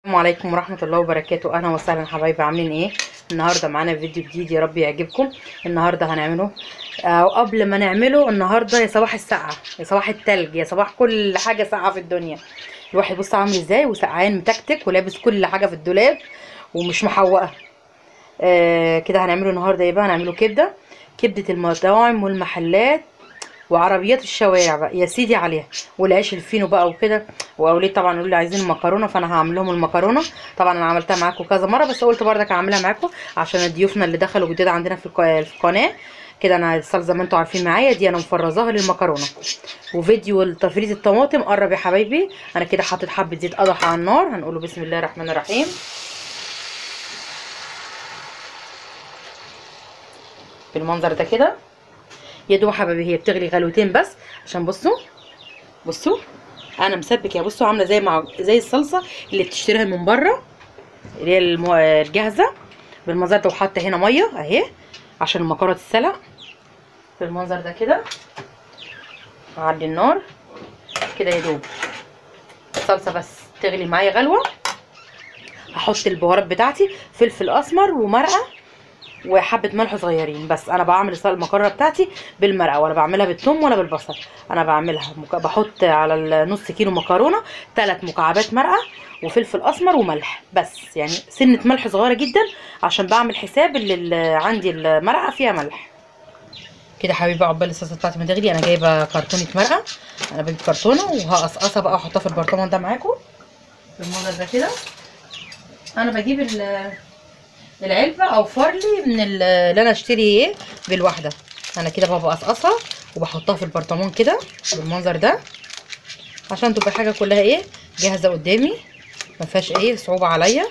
السلام عليكم ورحمة الله وبركاته. اهلا وسهلا حبايبي، عاملين ايه؟ النهارده معانا فيديو جديد، يا رب يعجبكم. النهارده هنعمله او قبل ما نعمله النهارده يا صباح السقعه، يا صباح التلج، يا صباح كل حاجه ساقعه في الدنيا. الواحد بص عامل ازاي وسقعان متكتك ولابس كل حاجه في الدولاب ومش محوقه. كده هنعمله النهارده ايه بقى؟ هنعمله كبده المطاعم والمحلات وعربيات الشوارع بقى يا سيدي عليها، والعيش الفينو بقى وكده. واولاد طبعا قالوا لي عايزين مكرونه، فانا هعمل لهم المكرونه. طبعا انا عملتها معاكم كذا مره، بس قلت برضك هعملها معاكم عشان ضيوفنا اللي دخلوا جديد عندنا في القناه. كده انا الصلصه زي ما انتم عارفين معايا دي انا مفرزاها للمكرونه. وفيديو تفريز الطماطم قرب يا حبايبي. انا كده حاطط حبه زيت قدح على النار، هنقوله بسم الله الرحمن الرحيم. بالمنظر ده كده يا دوب حبايبي، هي بتغلي غلوتين بس عشان بصوا انا مسبك، بصوا عامله زي الصلصه اللي بتشتريها من بره، اللي هي الجاهزه بالمنظر ده. وحاطه هنا ميه اهي عشان المكرونه تتسلق بالمنظر ده كده. اعلي النار كده يا دوب الصلصه بس تغلي معايا غلوه. هحط البهارات بتاعتي، فلفل اسمر ومرقه وحبه ملح صغيرين. بس انا بعمل المكرونه بتاعتي بالمرقه، ولا بعملها بالثوم ولا بالبصل. انا بعملها بحط على النص كيلو مكرونه 3 مكعبات مرقه وفلفل اسمر وملح، بس يعني سنه ملح صغيره جدا عشان بعمل حساب اللي عندي المرقه فيها ملح. كده حبيبي عقبال الصلصه بتاعتي ما تغلي، انا جايبه كرتونه مرقه. انا بجيب كرتونه وهقصقصها بقى واحطها في البرطمان ده معاكم بالمنظر ده كده. انا بجيب العلبه او فرلي من اللي انا اشتري ايه بالواحده. انا كده بقى بقصقصها وبحطها في البرطمان كده بالمنظر ده عشان تبقى حاجه كلها ايه جاهزه قدامي، ما فيهاش ايه صعوبه عليا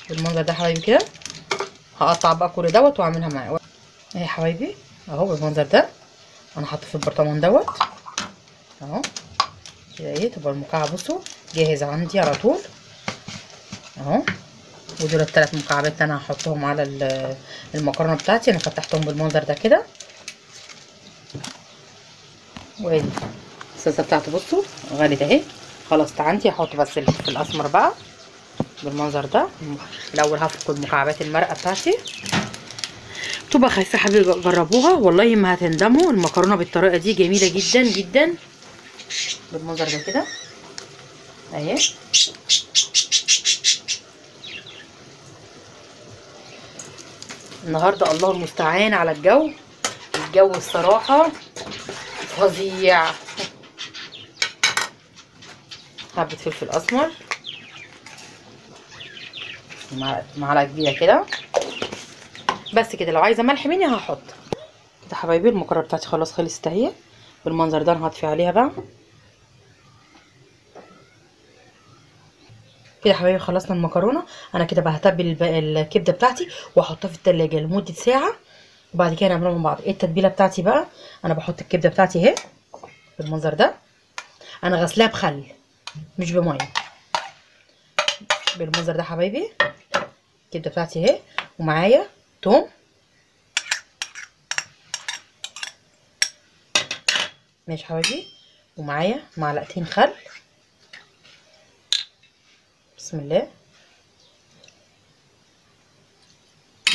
بالمنظر ده حبايبي كده. هقطع بقى كل دوت واعملها معايا اهي يا حبايبي اهو بالمنظر ده. انا حاطه في البرطمان دوت اهو كده ايه، تبقى المكعب بصوا جاهز عندي على طول اهو. ودول ال3 مكعبات انا هحطهم على المكرونه بتاعتي. انا فتحتهم بالمنظر ده كده. وادي الصلصه بتاعتي بصوا غليت اهي خلاص عندي. هحط بس الفلفل الاسمر بقى بالمنظر ده. الاول هفك المكعبات المرقه بتاعتي، تبقى خايفه حبيبي جربوها والله ما هتندموا. المكرونه بالطريقه دي جميله جدا جدا بالمنظر ده كده اهي. النهارده الله المستعان على الجو الصراحه فظيع. حبه فلفل اسمر، معلقه كبيره كده بس كده. لو عايزه ملح مني هحط كده حبايبي. المكرونه بتاعتي خلاص خلصت اهي بالمنظر ده. انا هطفي عليها بقى كده حبايبي. خلصنا المكرونه. انا كده بقى هتبل الكبده بتاعتي واحطها في التلاجة لمده ساعه، وبعد كده نعملهم مع بعض. ايه التتبيله بتاعتي بقى؟ انا بحط الكبده بتاعتي اهي بالمنظر ده. انا غسلاها بخل مش بميه بالمنظر ده حبايبي. الكبده بتاعتي اهي ومعايا توم ماشي حبايبي، ومعايا معلقتين خل بسم الله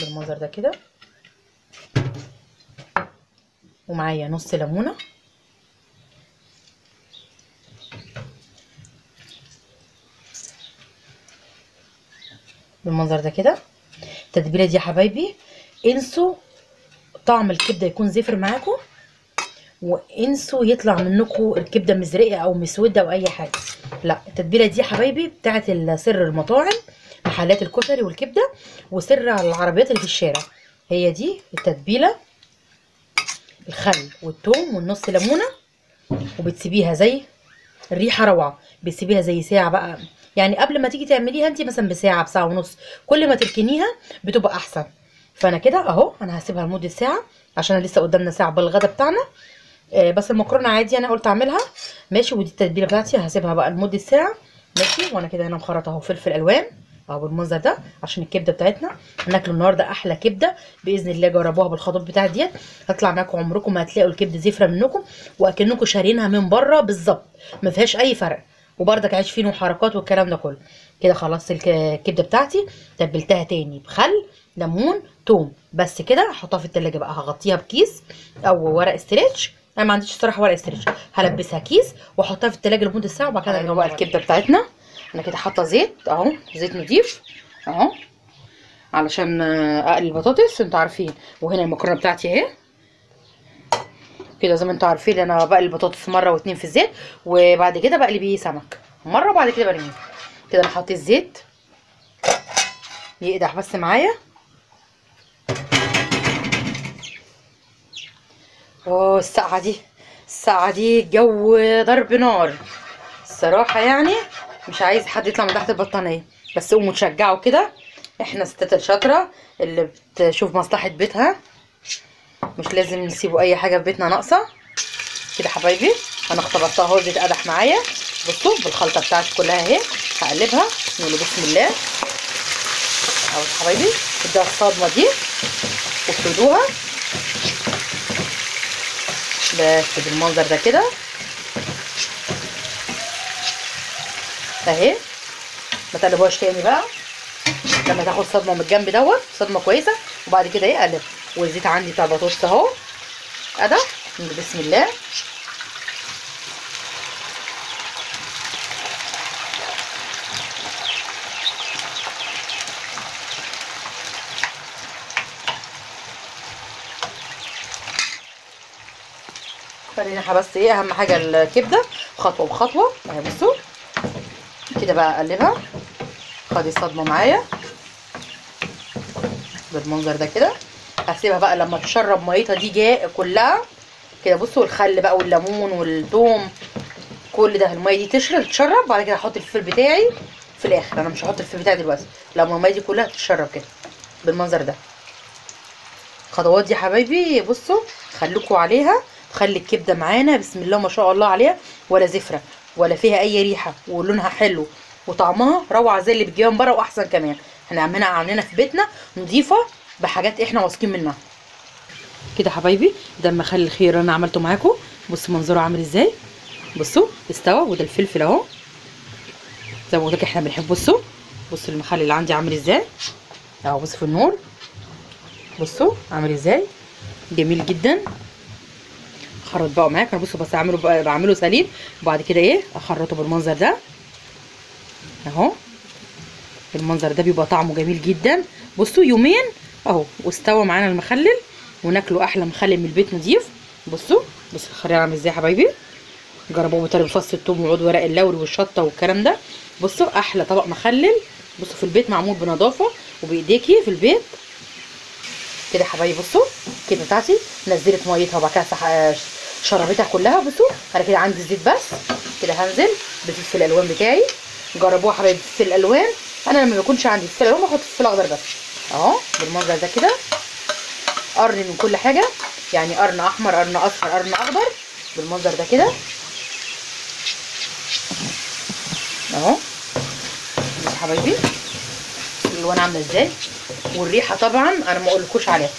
بالمنظر ده كده. ومعايا نص ليمونه بالمنظر ده كده. التتبيله دي يا حبايبي انسوا طعم الكبده يكون زفر معاكم، وانسوا يطلع منكم الكبده مزرقه او مسوده او اي حاجه. لا، التتبيله دي يا حبايبي بتاعت سر المطاعم، محلات الكشري والكبده، وسر العربيات اللي في الشارع. هي دي التتبيله، الخل والثوم والنص ليمونه. وبتسيبيها زي الريحه روعه، بتسيبيها زي ساعه بقى. يعني قبل ما تيجي تعمليها انت مثلا بساعه ونص، كل ما تركنيها بتبقى احسن. فانا كده اهو انا هسيبها لمده ساعه عشان لسه قدامنا ساعه بالغدا بتاعنا. بس المكرونه عادي انا قلت اعملها ماشي. ودي التتبيله بتاعتي هسيبها بقى لمده ساعه ماشي. وانا كده هنا مخرطه اهو فلفل الوان اهو بالمنظر ده عشان الكبده بتاعتنا هناكل النهارده احلى كبده باذن الله. جربوها بالخطوات بتاعت ديت هتطلع معاكم عمركم ما هتلاقوا الكبده زفره منكم، واكنكم شارينها من بره بالظبط، ما فيهاش اي فرق. وبرده عيش فين وحركات والكلام ده كله. كده خلصت الكبده بتاعتي. تبلتها تاني بخل، ليمون، توم، بس كده. هحطها في التلاجة بقى، هغطيها بكيس او ورق استريتش. انا ما عنديش الصراحه ورق استريتش، هلبسها كيس واحطها في التلاجة لمده ساعه، وبعد كده نرجع بقى الكبده بتاعتنا. انا كده حاطه زيت اهو، زيت نضيف اهو، علشان اقلي البطاطس انتوا عارفين. وهنا المكرونه بتاعتي اهي كده. زي ما انتوا عارفين انا بقلي البطاطس مره واتنين في الزيت، وبعد كده بقلي بيه سمك مره، وبعد كده برميه. كده انا حطيت الزيت يقدح بس معايا. اوه السقعه دي، السقعه دي جو ضرب نار الصراحه يعني. مش عايز حد يطلع من تحت البطانيه، بس قوموا تشجعوا كده. احنا ستات الشاطره اللي بتشوف مصلحه بيتها، مش لازم نسيبوا اي حاجه في بيتنا ناقصه. كده حبايبي انا اختبرتها اهو، زيت قدح معايا. بصوا بالخلطه بتاعتي كلها اهي، هقلبها. نقول بسم الله اهو حبايبي. ادوها الصدمه دي وافردوها بس بالمنظر ده كده اهي. ما تقلبوهاش تاني بقى لما تاخد صدمه من الجنب دوت، صدمه كويسه. وبعد كده ايه اقلب. والزيت عندي بتاع البطاطس اهو قدح. نقول بسم الله. خلينا بس ايه، اهم حاجه الكبده خطوه بخطوه اهي. بصوا كده بقى اقلبها. خدي صدمه معايا بالمنظر ده كده. هسيبها بقى لما تشرب ميتها دي جاء كلها كده. بصوا الخل بقى والليمون والثوم كل ده، الميه دي تشرب. بعد كده هحط الفلفل بتاعي في الاخر. انا مش هحط الفلفل بتاعي دلوقتي لما الميه دي كلها تتشرب كده بالمنظر ده. الخطوات دي حبايبي بصوا خليكوا عليها، خلي الكبده معانا بسم الله ما شاء الله عليها، ولا زفره ولا فيها اي ريحه، ولونها حلو وطعمها روعه زي اللي بتجيبها من بره، واحسن كمان. احنا عاملينها في بيتنا نضيفه بحاجات احنا واثقين منها. كده حبايبي ده المخلل الخير انا عملته معاكم. بصوا منظره عامل ازاي. بصوا استوى. وده الفلفل اهو زي ما قلت لك احنا بنحب. بصوا المخلل اللي عندي عامل ازاي اهو. بصوا في النور، بصوا عامل ازاي جميل جدا. اخرط بقى معاك انا. بصوا بس بعمله سليم، وبعد كده ايه اخرطه بالمنظر ده اهو. بالمنظر ده بيبقى طعمه جميل جدا. بصوا يومين اهو واستوى معانا المخلل، وناكله احلى مخلل من البيت نضيف. بصوا الخيار عامل ازاي يا حبايبي. جربوه بطريقه فص الثوم وعود ورق اللوري والشطه والكلام ده. بصوا احلى طبق مخلل بصوا في البيت، معمول بنظافه وبايديكي في البيت كده حبايبي. بصوا الكبده بتاعتي نزلت ميتها وبعد كده شربتها كلها. بصوا انا كده عندي الزيت بس. كده هنزل بفلفل الالوان بتاعي. جربوها حبايبي فلفل الالوان. انا لما بيكونش عندي فلفل الالوان بحط فلفل اخضر بس اهو بالمنظر ده كده. قرن من كل حاجه يعني، قرن احمر، قرن اصفر، قرن اخضر بالمنظر ده كده اهو. بصوا حبايبي الالوان عامله ازاي، والريحه طبعا انا ما اقولكوش عليها.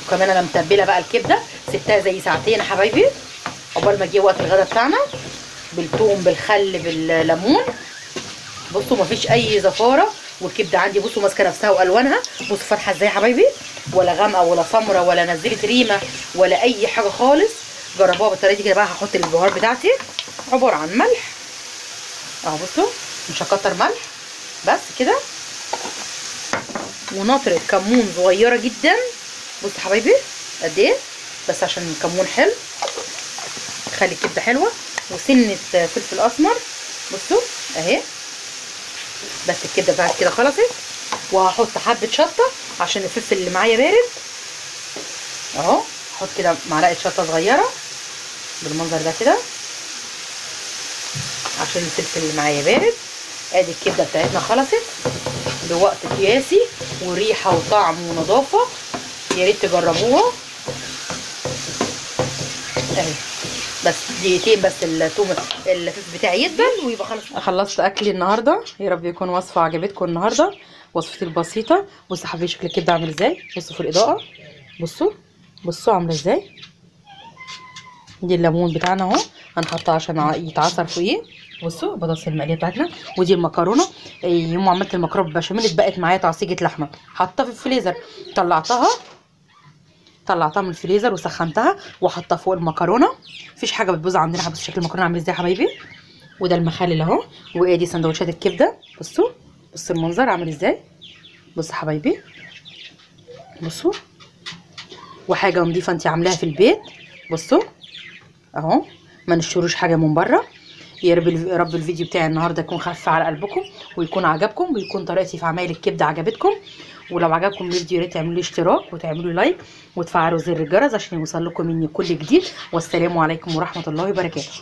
وكمان انا متبله بقى الكبده، سبتها زي ساعتين يا حبايبي عقبال ما جه وقت الغدا بتاعنا، بالثوم بالخل بالليمون. بصوا مفيش اي زفاره، والكبده عندي بصوا ماسكه نفسها والوانها. بصوا فاتحه ازاي يا حبايبي، ولا غامقه ولا سمره ولا نزلت ريمه ولا اي حاجه خالص. جربوها بالطريقه دي كده. بقى هحط البهار بتاعتي عباره عن ملح اهو. بصوا مش هكتر ملح بس كده، ونطره كمون صغيره جدا. بصوا حبايبي قد ايه بس عشان الكمون حلو خلي الكبده حلوه، وسنه فلفل اسمر. بصوا اهي بس الكبده بتاعتي كده خلصت. وهحط حبه شطه عشان الفلفل اللي معايا بارد اهو. هحط كده معلقه شطه صغيره بالمنظر ده كده عشان الفلفل اللي معايا بارد. ادي الكبده بتاعتنا خلصت بوقت قياسي، وريحه وطعم ونظافه. يا ريت تجربوها اهي. بس دقيقتين بس الفلفل بتاعي يدبل ويبقى خلص. خلصت اكلي النهارده، يا رب يكون وصفه عجبتكم النهارده، وصفتي البسيطه. بصوا حبايبي شكل الكبده عامل ازاي. بصوا في الاضاءه بصوا عامله ازاي. دي الليمون بتاعنا اهو، هنحطها عشان يتعصر فوقيه. بصوا البطاطس المقليه بتاعتنا، ودي المكرونه. يوم عملت المكرونه بالبشاميل اتبقت معايا تعصيجه لحمه، حطها في الفريزر، طلعتها من الفريزر وسخنتها وحطها فوق المكرونه. مفيش حاجه بتبوظ عندنا. بصوا شكل المكرونه عامل ازاي يا حبايبي. وده المخلل اهو، وادي سندوتشات الكبده. بصوا المنظر عامل ازاي. بصوا يا حبايبي، بصوا، وحاجه نضيفه انت عاملاها في البيت. بصوا اهو، ما نشتروش حاجه من بره. يا رب الفيديو بتاعي النهارده يكون خفيف على قلبكم ويكون عجبكم، ويكون طريقتي في عمايل الكبده عجبتكم. ولو عجبكم الفيديو يا ريت تعملوا لي اشتراك وتعملوا لايك وتفعلوا زر الجرس عشان يوصل لكم مني كل جديد. والسلام عليكم ورحمه الله وبركاته.